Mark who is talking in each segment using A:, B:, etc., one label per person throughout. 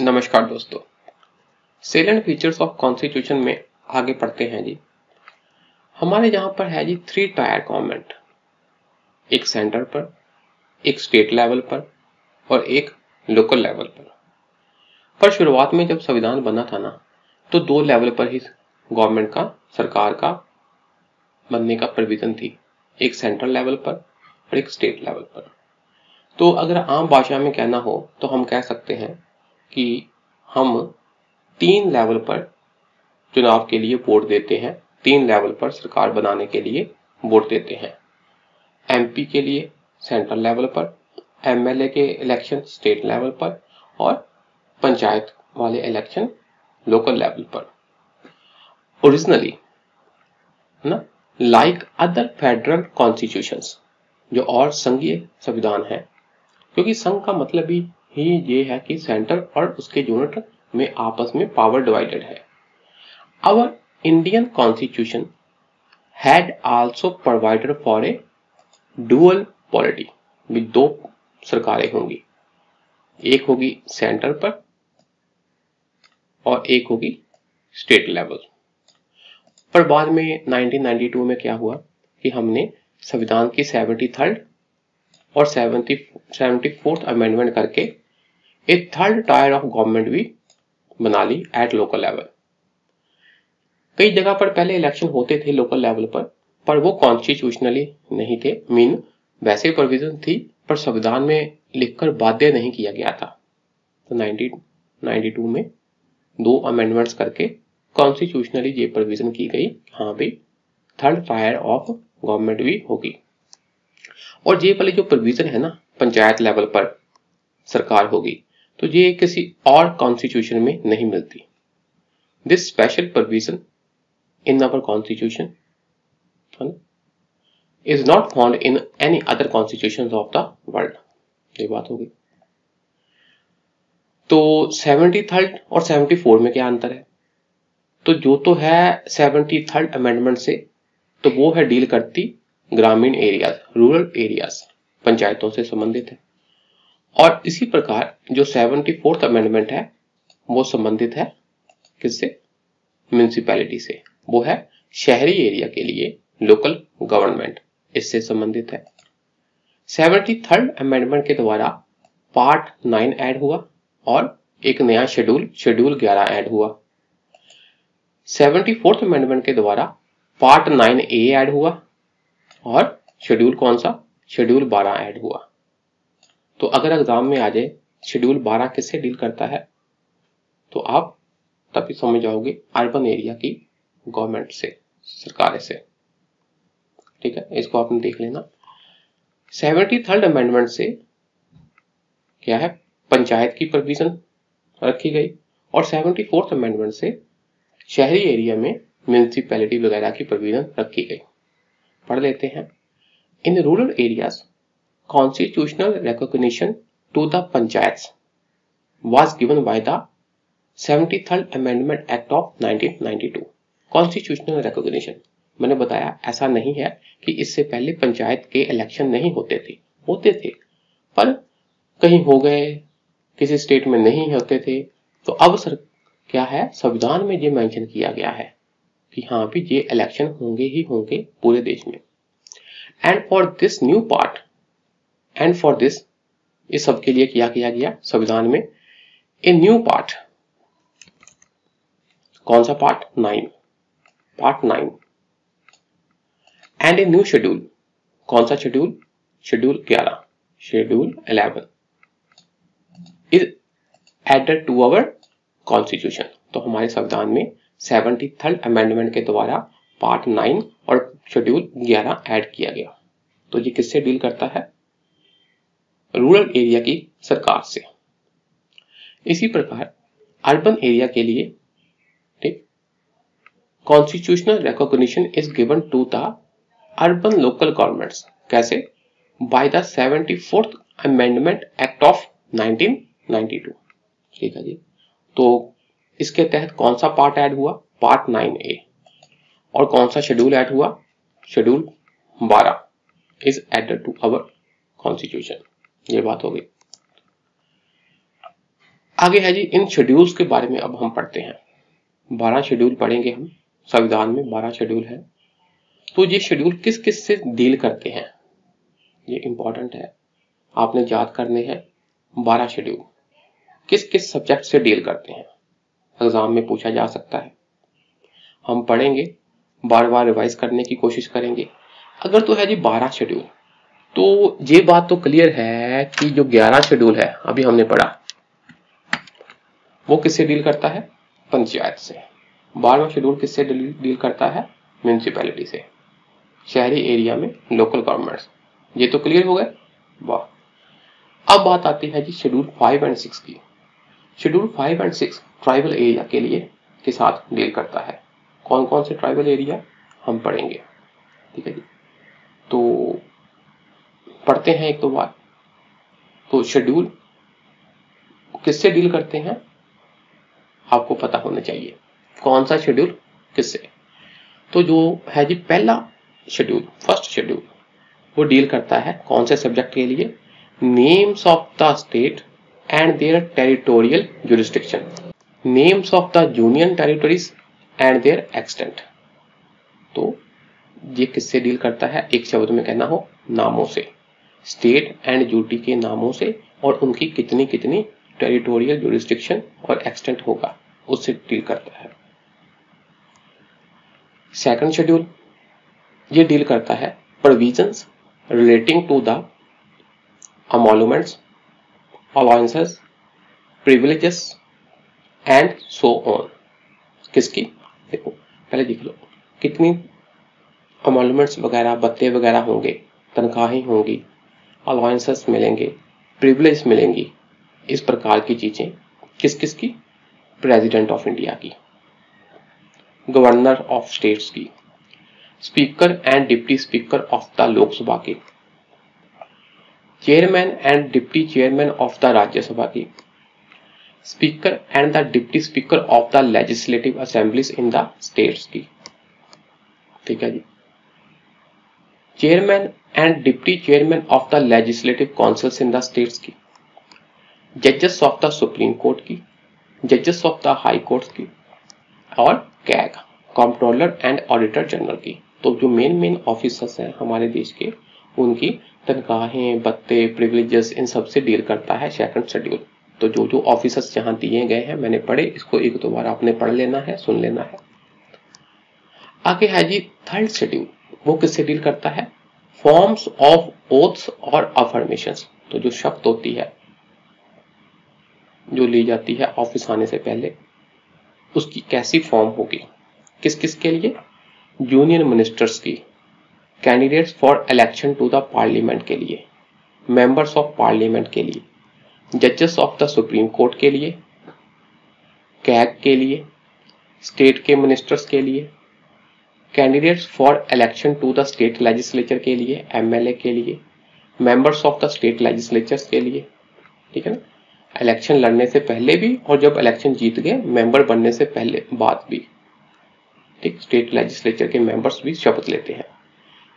A: नमस्कार दोस्तों, salient features of constitution में आगे पढ़ते हैं जी। हमारे यहाँ पर है जी 3 टायर गवर्नमेंट, एक सेंटर पर, एक स्टेट लेवल पर और एक लोकल लेवल पर शुरुआत में जब संविधान बना था ना, तो 2 लेवल पर ही गवर्नमेंट का, सरकार का बनने का प्रोविजन थी, एक सेंट्रल लेवल पर और एक स्टेट लेवल पर। तो अगर आम भाषा में कहना हो तो हम कह सकते हैं कि हम 3 लेवल पर चुनाव के लिए वोट देते हैं, 3 लेवल पर सरकार बनाने के लिए वोट देते हैं। एमपी के लिए सेंट्रल लेवल पर, एमएलए के इलेक्शन स्टेट लेवल पर और पंचायत वाले इलेक्शन लोकल लेवल पर। ओरिजिनली ना, लाइक अदर फेडरल कॉन्स्टिट्यूशंस, जो और संघीय संविधान है, क्योंकि संघ का मतलब ही ये है कि सेंटर और उसके यूनिट में आपस में पावर डिवाइडेड है। Our Indian Constitution had also provided for a dual polity, भी 2 सरकारें होंगी, एक होगी सेंटर पर और एक होगी स्टेट लेवल। पर बाद में 1992 में क्या हुआ कि हमने संविधान की 73rd और 74th अमेंडमेंट करके एक 3rd टायर ऑफ गवर्नमेंट भी बना ली एट लोकल लेवल। कई जगह पर पहले इलेक्शन होते थे लोकल लेवल पर वो कॉन्स्टिट्यूशनली नहीं थे, मीन वैसे प्रोविजन थी पर संविधान में लिखकर बाध्य नहीं किया गया था। तो 1992 में 2 अमेंडमेंट्स करके कॉन्स्टिट्यूशनली ये प्रोविजन की गई, हाँ भाई 3rd टायर ऑफ गवर्नमेंट भी होगी। और ये वाली जो प्रोविजन है ना, पंचायत लेवल पर सरकार होगी, तो ये किसी और कॉन्स्टिट्यूशन में नहीं मिलती। This special provision in our constitution is not found in any other constitutions of the world। ये बात होगी। तो 73rd और 74 में क्या अंतर है? तो जो तो है 73rd अमेंडमेंट से, तो वो है डील करती ग्रामीण एरियाज, रूरल एरियाज, पंचायतों से संबंधित है। और इसी प्रकार जो 74th अमेंडमेंट है वो संबंधित है किससे? म्युनिसिपैलिटी से, वो है शहरी एरिया के लिए लोकल गवर्नमेंट, इससे संबंधित है। 73rd अमेंडमेंट के द्वारा पार्ट 9 ऐड हुआ और एक नया शेड्यूल 11 ऐड हुआ। 74th अमेंडमेंट के द्वारा पार्ट 9A ऐड हुआ और शेड्यूल कौन सा? शेड्यूल 12 ऐड हुआ। तो अगर एग्जाम में आ जाए शेड्यूल 12 किससे डील करता है, तो आप तभी समझ जाओगे अर्बन एरिया की गवर्नमेंट से, सरकार से। ठीक है, इसको आपने देख लेना। 73rd अमेंडमेंट से क्या है? पंचायत की प्रोविजन रखी गई और 74th अमेंडमेंट से शहरी एरिया में म्युनिसिपैलिटी वगैरह की प्रोविजन रखी गई। पढ़ लेते हैं। In rural areas constitutional recognition to the panchayats was given by the 73rd amendment act of 1992। Constitutional recognition, मैंने बताया ऐसा नहीं है कि इससे पहले पंचायत के इलेक्शन नहीं होते थे, पर कहीं हो गए, किसी स्टेट में नहीं होते थे, तो अब सर क्या है, संविधान में ये मेंशन किया गया है कि हाँ भी ये इलेक्शन होंगे ही होंगे पूरे देश में। And for this new part, and for this, इस सब के लिए क्या किया गया संविधान में? ए न्यू पार्ट, कौन सा part? 9, part 9। And a new schedule, कौन सा शेड्यूल? Schedule 11, schedule 11 is added to our constitution. तो हमारे संविधान में 73rd अमेंडमेंट के द्वारा पार्ट 9 और शेड्यूल 11 ऐड किया गया। तो ये किससे डील करता है? रूरल एरिया की सरकार से। इसी प्रकार अर्बन एरिया के लिए constitutional recognition is given to the urban local governments. कैसे? By the 74th amendment act of 1992। ठीक है जी। तो इसके तहत कौन सा पार्ट ऐड हुआ? Part 9A। और कौन सा शेड्यूल ऐड हुआ? Schedule 12 is added to our constitution. ये बात हो गई। आगे है जी इन शेड्यूल्स के बारे में अब हम पढ़ते हैं। 12 शेड्यूल पढ़ेंगे हम, संविधान में 12 शेड्यूल है। तो ये शेड्यूल किस किस से डील करते हैं, ये इंपॉर्टेंट है, आपने याद करने हैं। 12 शेड्यूल किस किस सब्जेक्ट से डील करते हैं, एग्जाम में पूछा जा सकता है। हम पढ़ेंगे, बार बार रिवाइज करने की कोशिश करेंगे। अगर तो है जी 12 शेड्यूल, तो ये बात तो क्लियर है कि जो 11 शेड्यूल है अभी हमने पढ़ा, वो किससे डील करता है, पंचायत से। 12वां शेड्यूल किससे डील करता है, म्यूनिसिपैलिटी से, शहरी एरिया में लोकल गवर्नमेंट्स। ये तो क्लियर हो गए, वाह। अब बात आती है जी शेड्यूल 5 एंड 6 की। शेड्यूल 5 एंड 6 ट्राइबल एरिया के लिए के साथ डील करता है। कौन कौन से ट्राइबल एरिया हम पढ़ेंगे, ठीक है जी। तो पढ़ते हैं एक दो बार। तो शेड्यूल किससे डील करते हैं आपको पता होना चाहिए, कौन सा शेड्यूल किससे। तो जो है जी पहला शेड्यूल, फर्स्ट शेड्यूल, वो डील करता है कौन से सब्जेक्ट के लिए, names of the state and their territorial jurisdiction, names of the union territories and their extent. तो ये किससे डील करता है, एक शब्द में कहना हो, नामों से, स्टेट एंड यूटी के नामों से, और उनकी कितनी कितनी टेरिटोरियल जुरिस्डिक्शन और एक्सटेंट होगा, उससे डील करता है। सेकंड शेड्यूल ये डील करता है provisions relating to the emoluments, allowances, privileges and so on. किसकी, देखो पहले देख लो, कितनी emoluments वगैरह, भत्ते वगैरह होंगे, तनख्वाहें होंगी, अलाउंसेस मिलेंगे, प्रिविलेज मिलेंगी, इस प्रकार की चीजें किस किस की, प्रेसिडेंट ऑफ इंडिया की, गवर्नर ऑफ स्टेट्स की, speaker and deputy speaker of the Lok Sabha की, chairman and deputy chairman of the Rajya Sabha की, speaker and the deputy speaker of the legislative assemblies in the states की, ठीक है जी, chairman and deputy chairman of the legislative councils in the states की, जजेस of the supreme court की, जजेस of the high courts की, और CAG, controller and auditor general की। तो जो मेन ऑफिसर्स हैं हमारे देश के, उनकी तनख्वाहें, भत्ते, प्रिविलेजेस, इन सब से डील करता है सेकंड शेड्यूल। तो जो जो ऑफिसर्स जहां दिए गए हैं, मैंने पढ़े, इसको एक दो बार आपने पढ़ लेना है, सुन लेना है। आगे है जी थर्ड शेड्यूल, वो किससे डील करता है, फॉर्म्स ऑफ ओथ्स और अफर्मेशंस। तो जो शपथ होती है, जो ली जाती है ऑफिस आने से पहले, उसकी कैसी फॉर्म होगी, किस किस के लिए, यूनियन मिनिस्टर्स की, candidates for election to the parliament के लिए, मेंबर्स ऑफ पार्लियामेंट के लिए, जजेस ऑफ द सुप्रीम कोर्ट के लिए, कैग के लिए, स्टेट के मिनिस्टर्स के लिए, candidates for election to the state legislature के लिए, एमएलए के लिए, members of the state legislatures के लिए, ठीक है ना, इलेक्शन लड़ने से पहले भी और जब इलेक्शन जीत गए, मेंबर बनने से पहले बाद भी, ठीक, स्टेट लेजिस्लेचर के मेंबर्स भी शपथ लेते हैं।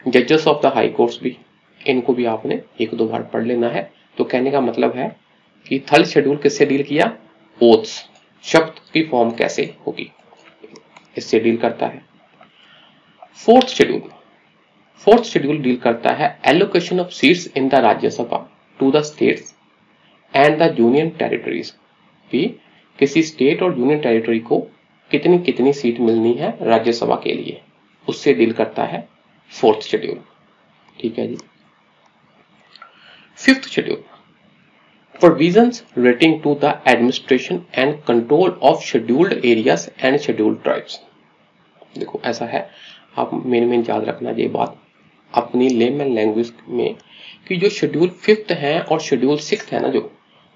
A: जजेस ऑफ द हाई कोर्ट्स भी, इनको भी आपने एक दो बार पढ़ लेना है। तो कहने का मतलब है कि थर्ड शेड्यूल किससे डील किया, ओथ्स, शपथ की फॉर्म कैसे होगी, इससे डील करता है। फोर्थ शेड्यूल डील करता है allocation of seats in the Rajya Sabha to the states and the union territories, कि किसी स्टेट और यूनियन टेरिटरी को कितनी कितनी सीट मिलनी है राज्यसभा के लिए, उससे डील करता है फोर्थ शेड्यूल, ठीक है जी। Fifth schedule, provisions relating to the administration and control of scheduled areas and scheduled tribes. देखो ऐसा है, आप मेन याद रखना ये बात अपनी लेमन लैंग्वेज में, कि जो शेड्यूल फिफ्थ है और शेड्यूल सिक्स्थ है ना, जो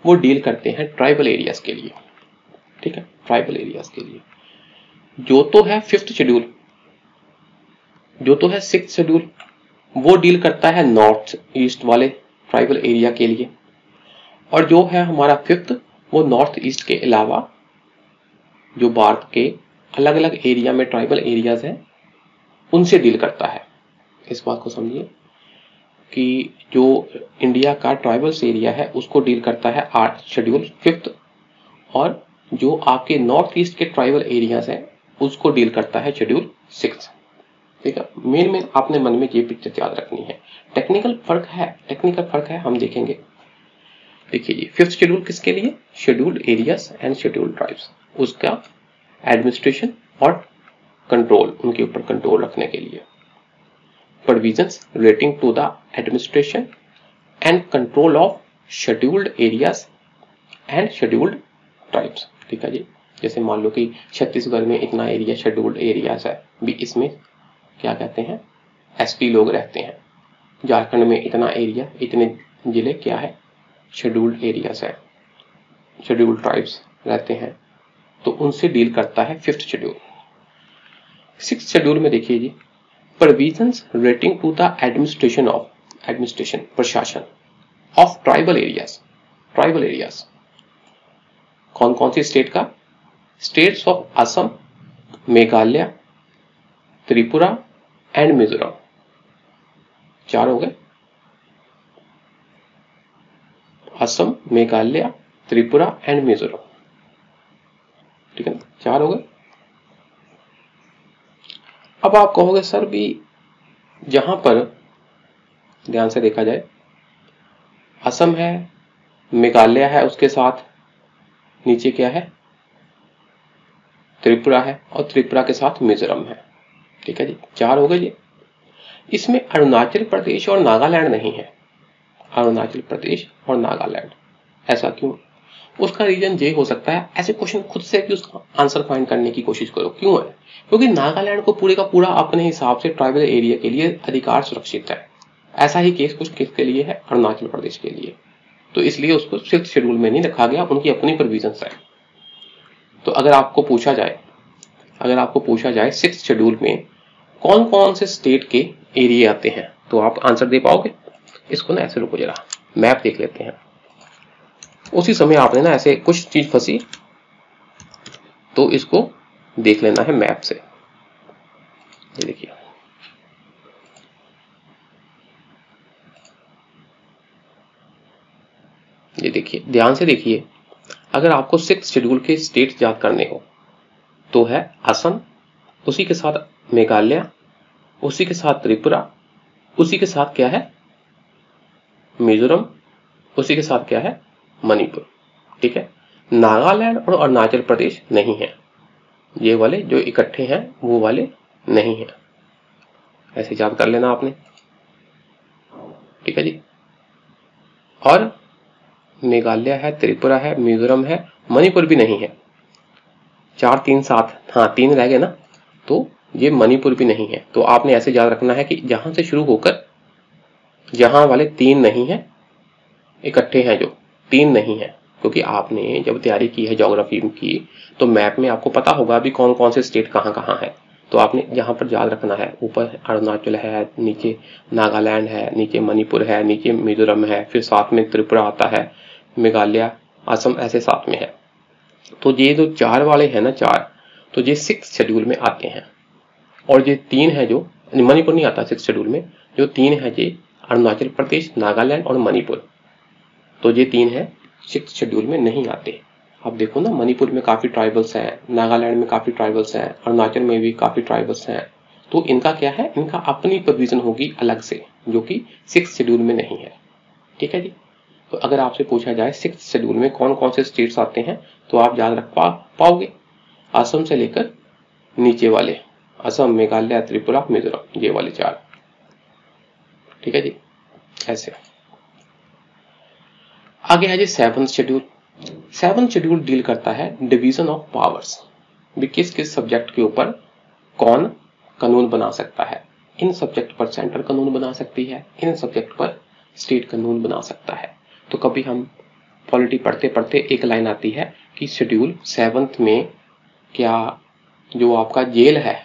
A: वो डील करते हैं ट्राइबल एरियाज के लिए, ठीक है, ट्राइबल एरियाज के लिए। जो तो है फिफ्थ शेड्यूल, जो तो है सिक्स्थ शेड्यूल, वो डील करता है नॉर्थ ईस्ट वाले ट्राइबल एरिया के लिए, और जो है हमारा फिफ्थ, वो नॉर्थ ईस्ट के अलावा जो भारत के अलग अलग एरिया में ट्राइबल एरियाज हैं, उनसे डील करता है। इस बात को समझिए कि जो इंडिया का ट्राइबल्स एरिया है, उसको डील करता है शेड्यूल फिफ्थ, और जो आपके नॉर्थ ईस्ट के ट्राइबल एरियाज हैं उसको डील करता है शेड्यूल 6। ठीक है, मेन आपने मन में ये पिक्चर याद रखनी है। टेक्निकल फर्क है हम देखेंगे। देखिए जी, 5th शेड्यूल किसके लिए? Scheduled areas and scheduled tribes, उसका एडमिनिस्ट्रेशन और कंट्रोल, उनके ऊपर कंट्रोल रखने के लिए। Provisions relating to the administration and control of scheduled areas and scheduled tribes. ठीक है जी, जैसे मान लो कि छत्तीसगढ़ में इतना एरिया शेड्यूल्ड एरियाज है, भी इसमें क्या कहते हैं, एसटी लोग रहते हैं। झारखंड में इतना एरिया, इतने जिले क्या है, शेड्यूल्ड एरियाज है, शेड्यूल्ड ट्राइब्स रहते हैं, तो उनसे डील करता है 5th शेड्यूल। 6th शेड्यूल में देखिए जी, provisions relating to the administration प्रशासन ऑफ ट्राइबल एरियाज। कौन कौन सी स्टेट का? States of Assam, Meghalaya, Tripura and Mizoram. 4 हो गए, असम, मेघालय, त्रिपुरा एंड मिजोरम। ठीक है ना, 4 हो गए। अब आप कहोगे सर भी जहां पर ध्यान से देखा जाए, असम है, मेघालय है, उसके साथ नीचे क्या है, त्रिपुरा है, और त्रिपुरा के साथ मिजोरम है। ठीक है जी, 4 हो गए जी। इसमें अरुणाचल प्रदेश और नागालैंड नहीं है, अरुणाचल प्रदेश और नागालैंड। ऐसा क्यों? उसका रीजन ये हो सकता है, ऐसे क्वेश्चन खुद से भी उसका आंसर फाइंड करने की कोशिश करो, क्यों है? क्योंकि नागालैंड को पूरे का पूरा अपने हिसाब से ट्राइबल एरिया के लिए अधिकार सुरक्षित है। ऐसा ही केस कुछ किसके लिए है? अरुणाचल प्रदेश के लिए। तो इसलिए उसको 6th शेड्यूल में नहीं रखा गया, उनकी अपनी प्रोविजंस है। तो अगर आपको पूछा जाए 6th शेड्यूल में कौन कौन से स्टेट के एरिया आते हैं, तो आप आंसर दे पाओगे? इसको ना ऐसे रुको, जरा मैप देख लेते हैं। उसी समय आपने ना ऐसे कुछ चीज फंसी तो इसको देख लेना है मैप से। ये देखिए, ध्यान से देखिए। अगर आपको 6th शेड्यूल के स्टेट याद करने हो तो है असम, उसी के साथ मेघालय, उसी के साथ त्रिपुरा, उसी के साथ क्या है, मिजोरम, उसी के साथ क्या है, मणिपुर। ठीक है, नागालैंड और अरुणाचल प्रदेश नहीं है, ये वाले जो इकट्ठे हैं वो वाले नहीं है। ऐसे याद कर लेना आपने। ठीक है जी, और मेघालय है, त्रिपुरा है, मिजोरम है, मणिपुर भी नहीं है। 4, 3, 7, हाँ 3 रह गए ना, तो ये मणिपुर भी नहीं है। तो आपने ऐसे याद रखना है कि जहां से शुरू होकर जहां वाले 3 नहीं है, इकट्ठे हैं जो 3 नहीं है, क्योंकि आपने जब तैयारी की है ज्योग्राफी की तो मैप में आपको पता होगा अभी कौन कौन से स्टेट कहां कहां है। तो आपने यहाँ पर याद रखना है, ऊपर अरुणाचल है, नीचे नागालैंड है, नीचे मणिपुर है, नीचे मिजोरम है, फिर साथ में त्रिपुरा आता है, मेघालय, असम ऐसे साथ में है। तो ये जो 4 वाले हैं ना, 4, तो ये 6th शेड्यूल में आते हैं। और ये 3 है जो मणिपुर नहीं आता 6th शेड्यूल में, जो 3 है ये अरुणाचल प्रदेश, नागालैंड और मणिपुर। तो ये 3 है 6th शेड्यूल में नहीं आते। आप देखो ना, मणिपुर में काफी ट्राइबल्स हैं, नागालैंड में काफी ट्राइबल्स हैं, अरुणाचल में भी काफी ट्राइबल्स हैं। तो इनका क्या है, इनका अपनी प्रोविजन होगी अलग से, जो कि 6th शेड्यूल में नहीं है। ठीक है जी, तो अगर आपसे पूछा जाए 6th शेड्यूल में कौन कौन से स्टेट्स आते हैं, तो आप याद रख पाओगे, असम से लेकर नीचे वाले, असम, मेघालय, त्रिपुरा, मिजोरम, ये वाले 4। ठीक है जी, ऐसे। आगे है जी 7th schedule. 7th schedule deal करता है डिवीजन ऑफ पावर्स, भी किस किस सब्जेक्ट के ऊपर कौन कानून बना सकता है। इन सब्जेक्ट पर सेंट्रल कानून बना सकती है, इन सब्जेक्ट पर स्टेट कानून बना सकता है। तो कभी हम पॉलिटी पढ़ते पढ़ते एक लाइन आती है कि शेड्यूल 7th में क्या जो आपका जेल है,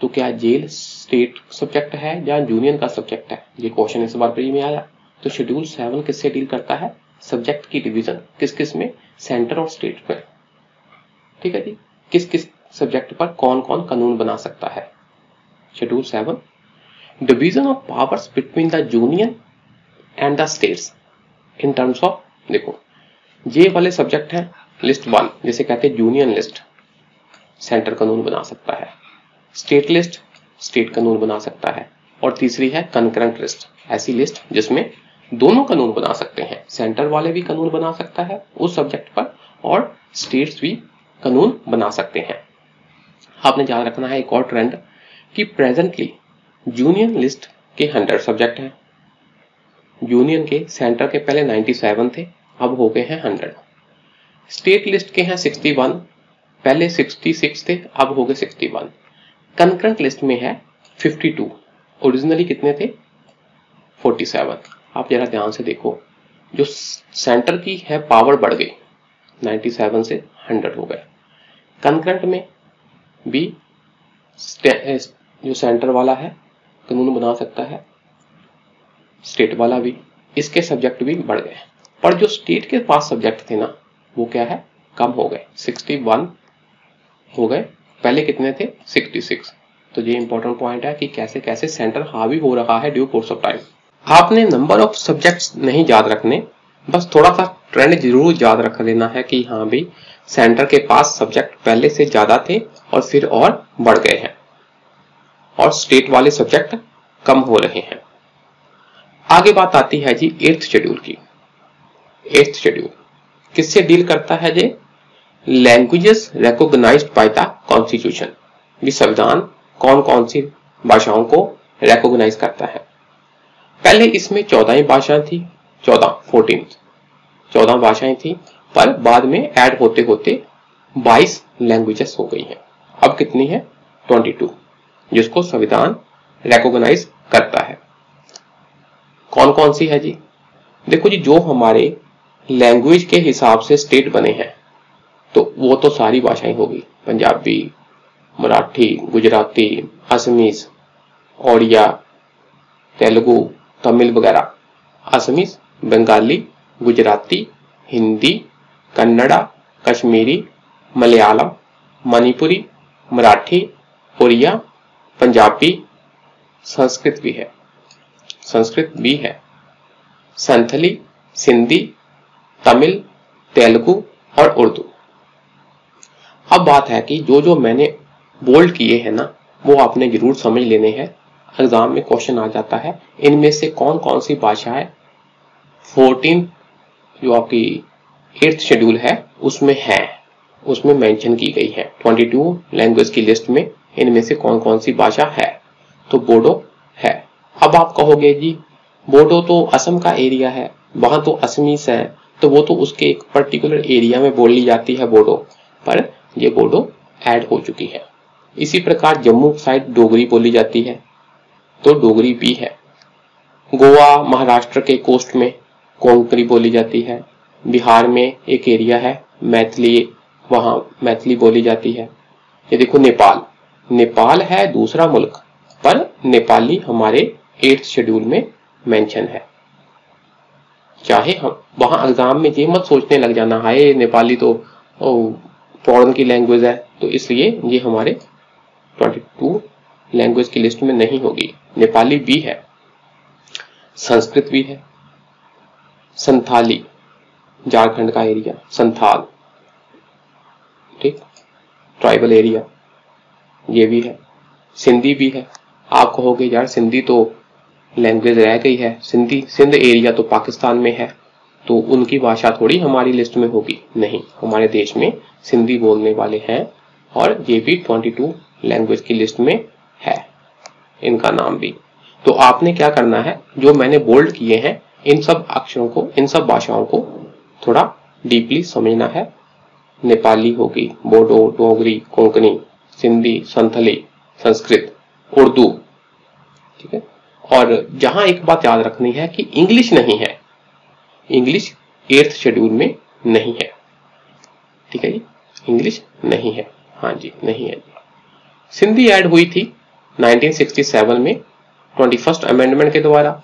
A: तो क्या जेल स्टेट सब्जेक्ट है या यूनियन का सब्जेक्ट है, ये क्वेश्चन इस बार प्री में आया। तो शेड्यूल 7 किससे डील करता है, सब्जेक्ट की डिवीजन किस किस में, सेंटर और स्टेट पर। ठीक है जी, किस किस सब्जेक्ट पर कौन कौन कानून बना सकता है। Schedule 7 division of powers between the union and the states in terms of, देखो ये वाले सब्जेक्ट हैं लिस्ट 1 जिसे कहते हैं यूनियन लिस्ट, सेंटर कानून बना सकता है। स्टेट लिस्ट, स्टेट कानून बना सकता है। और तीसरी है कंकरेंट लिस्ट, ऐसी लिस्ट जिसमें दोनों कानून बना सकते हैं, सेंटर वाले भी कानून बना सकता है उस सब्जेक्ट पर और स्टेट्स भी कानून बना सकते हैं। आपने याद रखना है एक और ट्रेंड कि प्रेजेंटली यूनियन लिस्ट के 100 सब्जेक्ट हैं, यूनियन के सेंटर के पहले 97 थे, अब हो गए हैं 100। स्टेट लिस्ट के हैं 61, पहले 66 थे, अब हो गए 61। कंकरेंट लिस्ट में है 52, ओरिजिनली कितने थे 47। आप जरा ध्यान से देखो, जो सेंटर की है पावर बढ़ गई, 97 से 100 हो गए। कंकरेंट में भी जो सेंटर वाला है कानून बना सकता है, स्टेट वाला भी, इसके सब्जेक्ट भी बढ़ गए। पर जो स्टेट के पास सब्जेक्ट थे ना, वो क्या है, कम हो गए, 61 हो गए, पहले कितने थे 66। तो ये इंपॉर्टेंट पॉइंट है कि कैसे कैसे सेंटर हावी हो रहा है ड्यू कोर्स ऑफ टाइम। आपने नंबर ऑफ सब्जेक्ट्स नहीं याद रखने, बस थोड़ा सा ट्रेंड जरूर याद रख लेना है कि हाँ भाई सेंटर के पास सब्जेक्ट पहले से ज्यादा थे और फिर और बढ़ गए हैं और स्टेट वाले सब्जेक्ट कम हो रहे हैं। आगे बात आती है जी 8th शेड्यूल की। 8th शेड्यूल किससे डील करता है जी? Languages recognised by the constitution. ये संविधान कौन कौन सी भाषाओं को रिकॉग्नाइज करता है। पहले इसमें 14 ही भाषाएं थी, 14 भाषाएं थी, पर बाद में ऐड होते होते 22 लैंग्वेजेस हो गई हैं। अब कितनी है 22, जिसको संविधान रिकॉग्नाइज करता है। कौन कौन सी है जी? देखो जी, जो हमारे लैंग्वेज के हिसाब से स्टेट बने हैं तो वो तो सारी भाषाएं होगी, पंजाबी, मराठी, गुजराती, असमीज, ओडिया, तेलुगु, तमिल वगैरह। असमीज, बंगाली, गुजराती, हिंदी, कन्नड़ा, कश्मीरी, मलयालम, मणिपुरी, मराठी, उड़िया, पंजाबी, संस्कृत भी है, संथली, सिंधी, तमिल, तेलुगु और उर्दू। अब बात है कि जो जो मैंने बोल्ड किए हैं ना, वो आपने जरूर समझ लेने हैं। एग्जाम में क्वेश्चन आ जाता है इनमें से कौन कौन सी भाषाएं 14 जो आपकी 8th शेड्यूल है उसमें मेंशन की गई है। 22 लैंग्वेज की लिस्ट में इनमें से कौन कौन सी भाषा है, तो बोडो है। अब आप कहोगे जी बोडो तो असम का एरिया है, वहां तो असमीज है, तो वो तो उसके एक पर्टिकुलर एरिया में बोल ली जाती है बोडो, पर ये बोडो ऐड हो चुकी है। इसी प्रकार जम्मू साइड डोगरी बोली जाती है, तो डोगरी भी है। गोवा, महाराष्ट्र के कोस्ट में कोंकणी बोली जाती है। बिहार में एक एरिया है मैथिली, वहां मैथिली बोली जाती है। ये देखो नेपाल है दूसरा मुल्क, पर नेपाली हमारे 8th शेड्यूल में मेंशन है। चाहे हम वहां एग्जाम में ये मत सोचने लग जाना हाय नेपाली तो फॉरेन की लैंग्वेज है, तो इसलिए ये हमारे 22 लैंग्वेज की लिस्ट में नहीं होगी। नेपाली भी है, संस्कृत भी है, संथाली झारखंड का एरिया, संथाल, ठीक, ट्राइबल एरिया ये भी है, सिंधी भी है। आप कहोगे यार सिंधी तो लैंग्वेज रह गई है, सिंध एरिया तो पाकिस्तान में है, तो उनकी भाषा थोड़ी हमारी लिस्ट में होगी। नहीं, हमारे देश में सिंधी बोलने वाले हैं और ये भी 22 लैंग्वेज की लिस्ट में है, इनका नाम भी। तो आपने क्या करना है, जो मैंने बोल्ड किए हैं इन सब अक्षरों को, इन सब भाषाओं को थोड़ा डीपली समझना है। नेपाली होगी, बोडो, डोगरी, कोंकणी, सिंधी, संथली, संस्कृत, उर्दू, ठीक है। और जहां एक बात याद रखनी है कि इंग्लिश नहीं है, इंग्लिश 8th शेड्यूल में नहीं है, ठीक है जी, इंग्लिश नहीं है, हाँ जी नहीं है। सिंधी ऐड हुई थी 1967 में 21st अमेंडमेंट के द्वारा,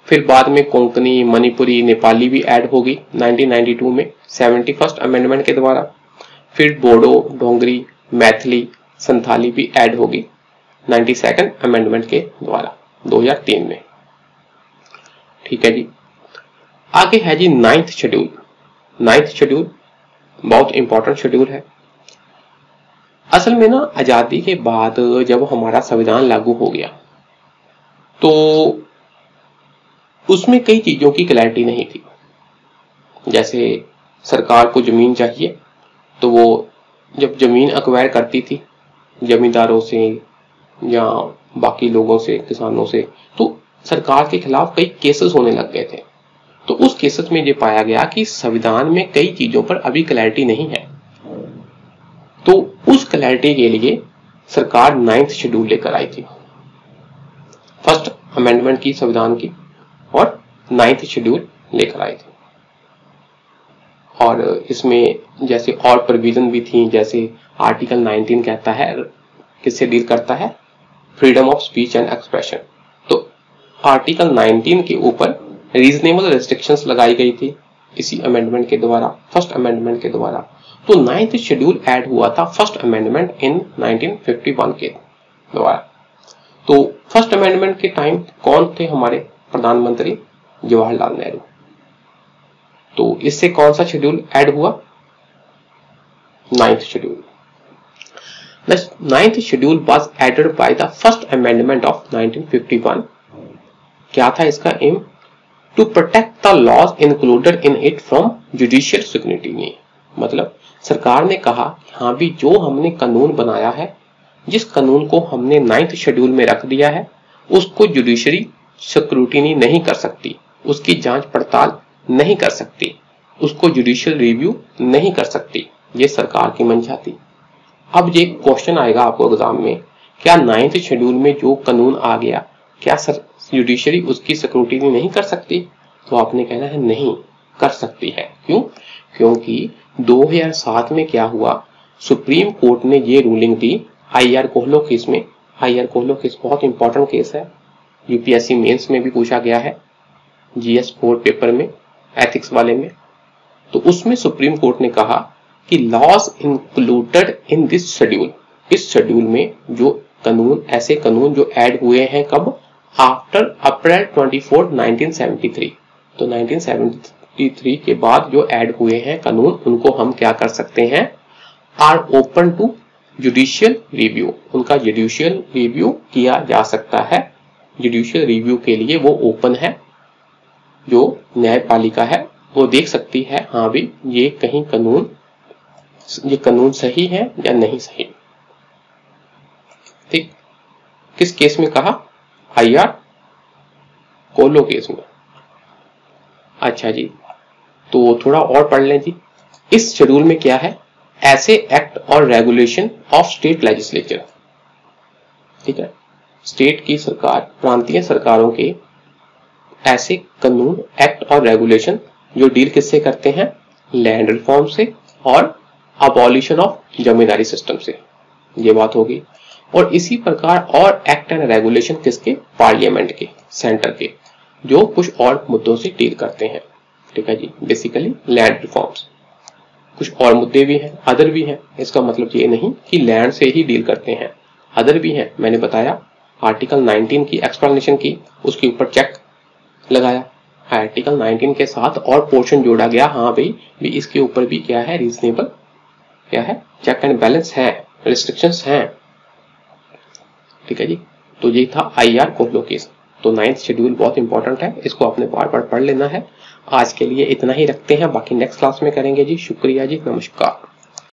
A: फिर बाद में कोंकणी, मणिपुरी, नेपाली भी ऐड होगी 1992 में 71st अमेंडमेंट के द्वारा, फिर बोडो, डोंगरी, मैथिली, संथाली भी ऐड होगी 92nd अमेंडमेंट के द्वारा 2003 में, ठीक है जी। आगे है जी 9th शेड्यूल। 9th शेड्यूल बहुत इंपॉर्टेंट शेड्यूल है। असल में ना आजादी के बाद जब हमारा संविधान लागू हो गया तो उसमें कई चीजों की क्लैरिटी नहीं थी। जैसे सरकार को जमीन चाहिए तो वो जब जमीन एक्वायर करती थी जमींदारों से या बाकी लोगों से, किसानों से, तो सरकार के खिलाफ कई केसेस होने लग गए थे। तो उस केसेस में ये पाया गया कि संविधान में कई चीजों पर अभी क्लैरिटी नहीं है। तो उस क्लैरिटी के लिए सरकार 9th शेड्यूल लेकर आई थी, फर्स्ट अमेंडमेंट की संविधान की, और 9th शेड्यूल लेकर आई थी। और इसमें जैसे और प्रोविजन भी थी, जैसे आर्टिकल 19 कहता है, किससे डील करता है, freedom of speech and expression. तो आर्टिकल 19 के ऊपर रीजनेबल रेस्ट्रिक्शंस लगाई गई थी इसी अमेंडमेंट के द्वारा, फर्स्ट अमेंडमेंट के द्वारा। तो 9th शेड्यूल ऐड हुआ था फर्स्ट अमेंडमेंट इन 1951 के द्वारा। तो फर्स्ट अमेंडमेंट के टाइम कौन थे हमारे प्रधानमंत्री, जवाहरलाल नेहरू। तो इससे कौन सा शेड्यूल ऐड हुआ, 9th schedule. The 9th schedule was added by the first amendment of 1951। क्या था इसका aim, to protect the laws included in it from judicial scrutiny. मतलब सरकार ने कहा हाँ भी जो हमने कानून बनाया है, जिस कानून को हमने 9th शेड्यूल में रख दिया है, उसको जुडिशरी स्क्रूटिनी नहीं कर सकती, उसकी जांच पड़ताल नहीं कर सकती, उसको जुडिशियल रिव्यू नहीं कर सकती। ये सरकार की मंशा थी। अब ये क्वेश्चन आएगा आपको एग्जाम में, क्या 9th शेड्यूल में जो कानून आ गया, क्या जुडिशरी उसकी स्क्रूटिनी नहीं कर सकती? तो आपने कहना है नहीं, कर सकती है। क्यों? क्योंकि 2007 में क्या हुआ, सुप्रीम कोर्ट ने ये रूलिंग दी IR कोहलो केस में। IR कोहलो केस बहुत इंपॉर्टेंट केस है, यूपीएससी मेंस में भी पूछा गया है, GS 4 पेपर में, एथिक्स वाले में। तो उसमें सुप्रीम कोर्ट ने कहा कि laws included in this schedule, इस शेड्यूल में जो कानून, ऐसे कानून जो ऐड हुए हैं कब, आफ्टर अप्रैल 24, 1973। तो 1973 के बाद जो ऐड हुए हैं कानून, उनको हम क्या कर सकते हैं, are open to judicial review, उनका जुडिशियल रिव्यू किया जा सकता है। जुडिशियल रिव्यू के लिए वो ओपन है, जो न्यायपालिका है वो देख सकती है हाँ भी ये कहीं कानून, ये कानून सही है या नहीं सही। ठीक, किस केस में कहा, IR कोहलो केस में। अच्छा जी, तो थोड़ा और पढ़ लें जी। इस शेड्यूल में क्या है, ऐसे एक्ट और रेगुलेशन ऑफ स्टेट लेजिस्लेचर। ठीक है, स्टेट की सरकार, प्रांतीय सरकारों के ऐसे कानून, एक्ट और रेगुलेशन जो डील किससे करते हैं, लैंड रिफॉर्म से और अबॉलिशन ऑफ जमींदारी सिस्टम से। ये बात होगी। और इसी प्रकार और एक्ट एंड रेगुलेशन किसके, पार्लियामेंट के, सेंटर के, जो कुछ और मुद्दों से डील करते हैं। ठीक है जी, बेसिकली लैंड रिफॉर्म्स। कुछ और मुद्दे भी हैं, अदर भी हैं, इसका मतलब ये नहीं कि लैंड से ही डील करते हैं, अदर भी हैं। मैंने बताया आर्टिकल 19 की एक्सप्लेनेशन की, उसके ऊपर चेक लगाया। आर्टिकल 19 के साथ और पोर्शन जोड़ा गया, हाँ भाई भी इसके ऊपर भी क्या है, रीजनेबल क्या है, चेक एंड बैलेंस है, रिस्ट्रिक्शंस हैं। ठीक है जी, तो ये था IR कोहलो केस। तो 9th शेड्यूल बहुत इंपॉर्टेंट है, इसको आपने बार बार पढ़ लेना है। आज के लिए इतना ही रखते हैं, बाकी नेक्स्ट क्लास में करेंगे जी। शुक्रिया जी, नमस्कार।